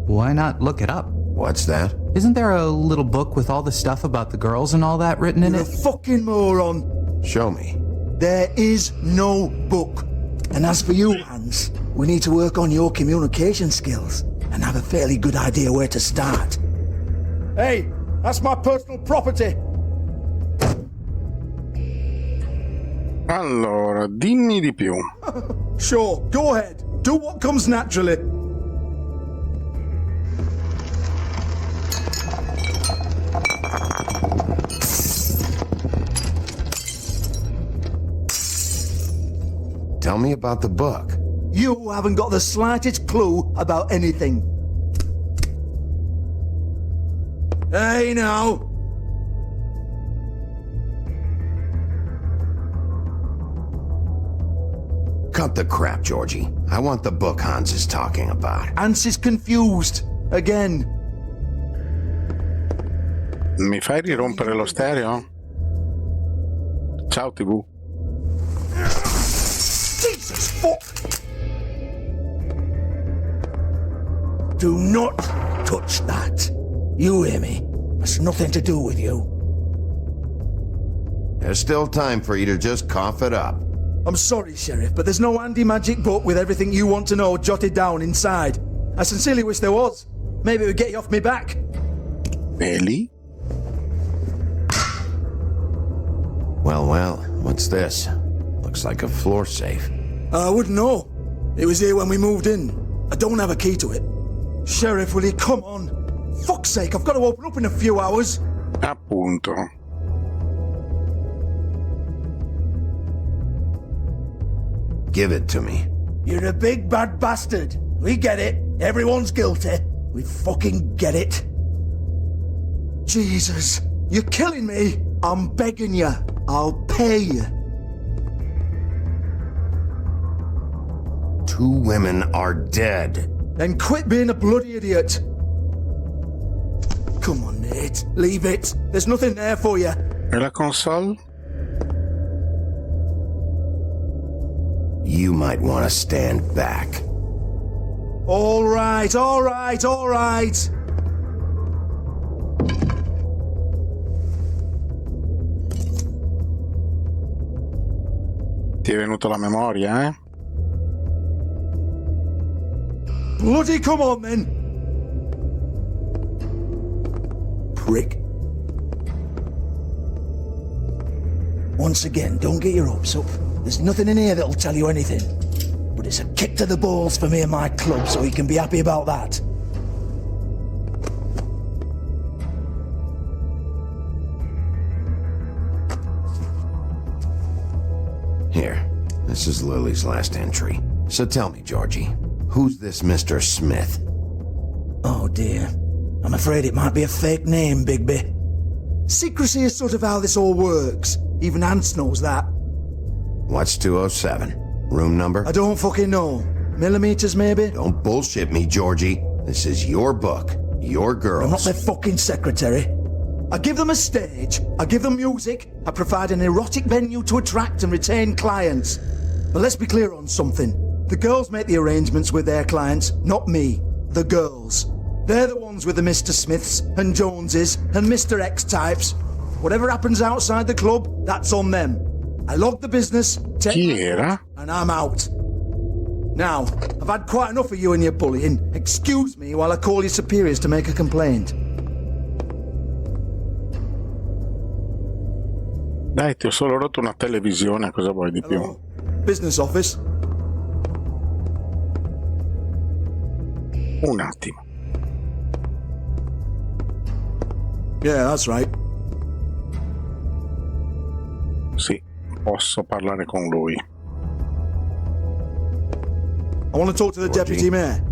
Why not look it up?
What's that?
Isn't there a little book with all the stuff about the girls and all that written in
You're
it?
a fucking moron.
Show me.
There is no book. And as for you, Hans, we need to work on your communication skills and have a fairly good idea where to start. Hey, that's my personal property.
Allora, dimmi di più.
Sure, go ahead. Do what comes naturally.
Tell me about the book.
You haven't got the slightest clue about anything. Hey, now.
Cut the crap, Georgie. I want the book Hans is talking about.
Hans is confused. Again.
Mi fai rirompere lo stereo? Ciao TV.
Jesus fuck! Do not touch that. You hear me? It's nothing to do with you.
There's still time for you to just cough it up.
I'm sorry, Sheriff, but there's no handy magic book with everything you want to know jotted down inside. I sincerely wish there was. Maybe it would get you off me back.
Really?
Well, what's this? Looks like a floor safe.
I wouldn't know. It was here when we moved in. I don't have a key to it. Sheriff, will you come on? Fuck's sake, I've got to open up in a few hours.
Appunto.
Give it to me.
You're a big bad bastard. We get it. Everyone's guilty. We fucking get it. Jesus, you're killing me. I'm begging you. I'll pay you.
2 women are dead.
Then quit being a bloody idiot. Come on, Nate. Leave it. There's nothing there for you.
E la console?
You might want to stand back.
All right.
Ti è venuta la memoria, eh?
Bloody come on, then. Prick. Once again, don't get your hopes up. There's nothing in here that'll tell you anything. But it's a kick to the balls for me and my club, so you can be happy about that.
Here, this is Lily's last entry. So tell me, Georgie, who's this Mr. Smith?
Oh dear. I'm afraid it might be a fake name, Bigby. Secrecy is sort of how this all works. Even Hans knows that.
What's 207? Room number?
I don't fucking know. Millimeters, maybe?
Don't bullshit me, Georgie. This is your book. Your girls.
I'm not their fucking secretary. I give them a stage. I give them music. I provide an erotic venue to attract and retain clients. But let's be clear on something. The girls make the arrangements with their clients, not me. The girls. They're the ones with the Mr. Smiths and Joneses and Mr. X types. Whatever happens outside the club, that's on them. I log the business, take my and I'm out. Now, I've had quite enough of you and your bullying. Excuse me while I call your superiors to make a complaint.
Dai, ti ho solo rotto una televisione, cosa vuoi di più?
Business office.
Un attimo.
Yeah, that's right.
Sì, posso parlare con lui.
I want to talk to the deputy mayor.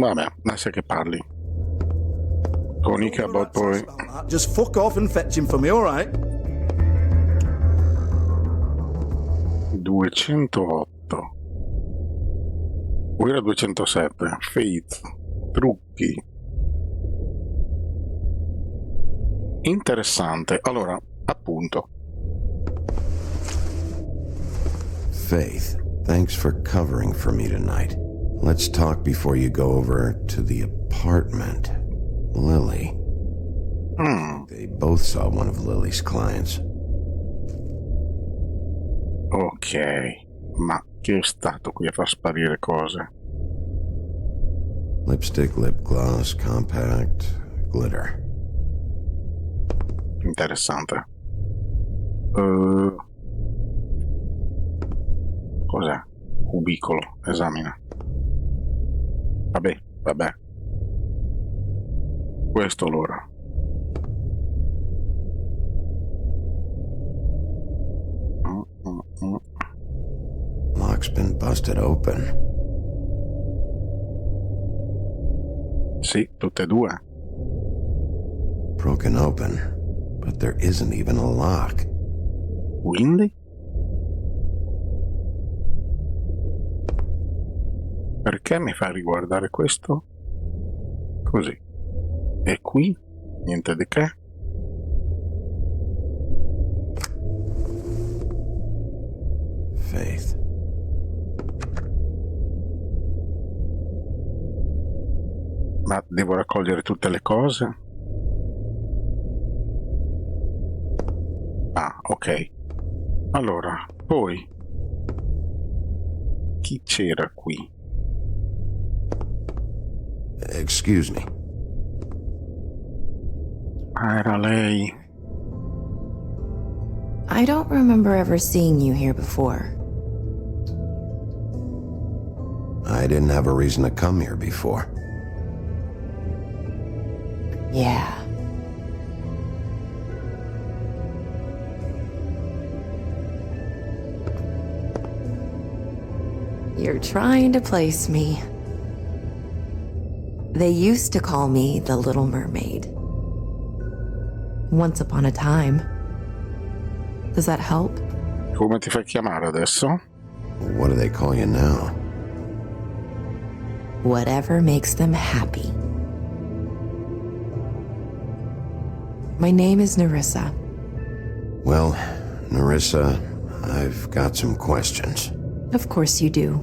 Vabbè, lascia che parli. Con Ichabod poi.
Just fuck off and fetch him for me, alright?
208. Guerra 207. Faith. Trucchi. Interessante. Allora, appunto.
Faith, thanks for covering for me tonight. Let's talk before you go over to the apartment. Lily. They both saw one of Lily's clients.
Ok, ma chi è stato qui a far sparire cose?
Lipstick, lip gloss, compact, glitter.
Interessante. Cos'è? Cubicolo, esamina. Vabbè. Questo allora.
Lock's been busted open.
Sì, tutte e due.
Broken open, but there isn't even a lock.
Quindi? Perché mi fa riguardare questo? Così. E qui? Niente di che.
Faith.
Ma devo raccogliere tutte le cose? Ah, ok. Allora, poi chi c'era qui?
Excuse me.
Ah, era lei.
I don't remember ever seeing you here before.
I didn't have a reason to come here before.
Yeah. You're trying to place me. They used to call me the Little Mermaid. Once upon a time. Does that help?
Come ti fai chiamare adesso?
What do they call you now?
Whatever makes them happy. My name is Nerissa.
Well, Nerissa, I've got some questions.
Of course you do.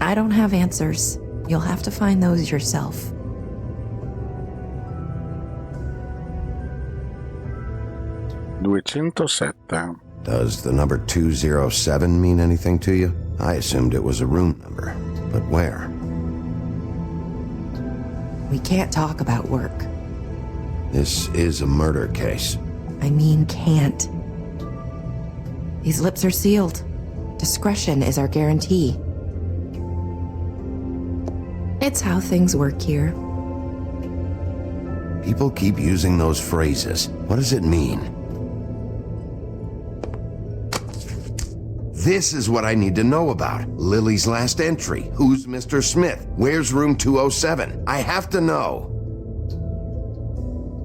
I don't have answers. You'll have to find those yourself.
Does the number 207 mean anything to you? I assumed it was a room number, but where?
We can't talk about work.
This is a murder case.
I mean can't. These lips are sealed. Discretion is our guarantee. It's how things work here.
People keep using those phrases. What does it mean? This is what I need to know about. Lily's last entry. Who's Mr. Smith? Where's room 207? I have to know.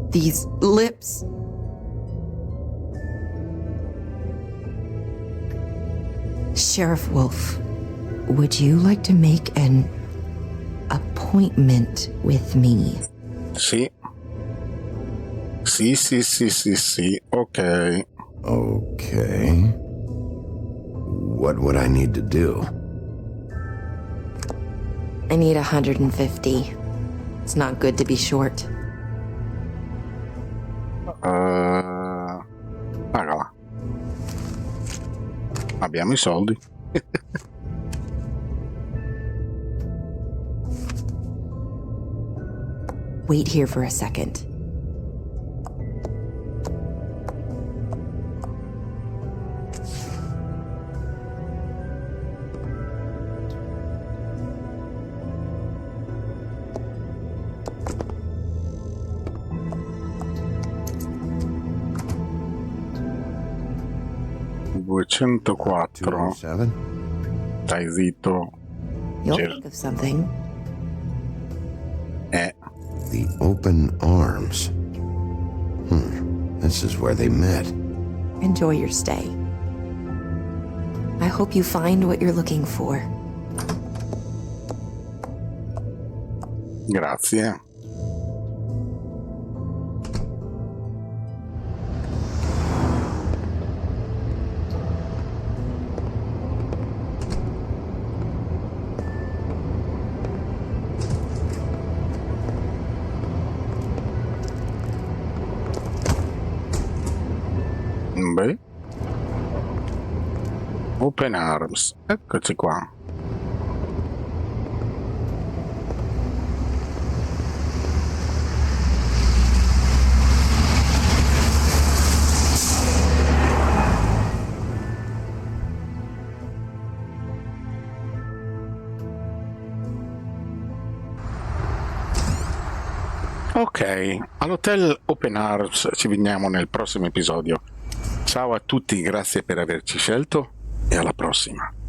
These lips. Sheriff Wolf, would you like to make an appointment with me?
Sì. Sì. Ok.
Okay. What would I need to do?
I need 150. It's not good to be short.
Pagala. Abbiamo I soldi.
Wait here for a second.
204. Stai zitto.
You'll think of something.
The open arms. This is where they met.
Enjoy your stay. I hope you find what you're looking for.
Grazie. Beh. Open Arms, eccoci qua. Ok, all'hotel Open Arms ci vediamo nel prossimo episodio. Ciao a tutti, grazie per averci scelto e alla prossima.